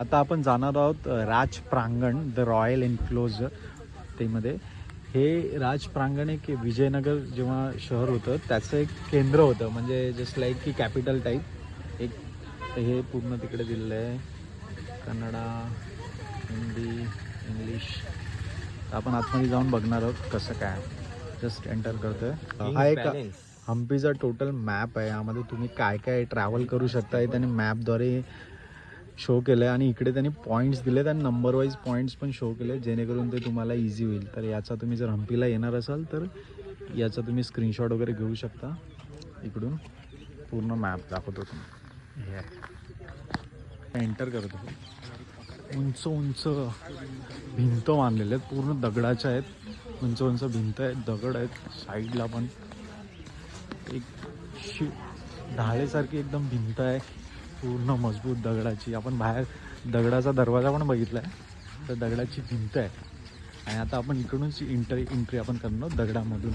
आता आपण जाणार आहोत राज प्रांगण द रॉयल एन्क्लोजर. त्यामध्ये हे राज प्रांगण एक विजयनगर जेव्हा शहर होतं त्याचं एक केंद्र होतं, म्हणजे जस्ट लाईक की कॅपिटल टाईप एक. हे पूर्ण तिकडे दिलेलं आहे, कन्नडा, हिंदी, इंग्लिश. आपण आतमध्ये जाऊन बघणार आहोत कसं काय. जस्ट एंटर करतोय. हा एक हम्पीचा टोटल मॅप आहे. यामध्ये तुम्ही काय काय ट्रॅव्हल करू शकता हे त्यांनी मॅपद्वारे शो केलं आहे. आणि इकडे त्यांनी पॉईंट्स दिलेत आणि नंबर वाईज पॉईंट्स पण शो केले जेणेकरून ते तुम्हाला इझी होईल. तर याचा तुम्ही जर हम्पीला येणार असाल तर याचा तुम्ही स्क्रीनशॉट वगैरे घेऊ शकता. इकडून पूर्ण मॅप दाखवतो तुम्ही. हे आहे, एंटर करतो. उंच उंच भिंत बांधलेले आहेत, पूर्ण दगडाच्या आहेत. उंच उंच भिंत आहेत, दगड आहेत. साईडला पण एक ढाळेसारखी एकदम भिंत आहे, पूर्ण मजबूत दगडाची. आपण बाहेर दगडाचा दरवाजा पण बघितला आहे, तर दगडाची भिंत आहे. आणि आता आपण इकडूनच एंट्री आपण करणार दगडामधून.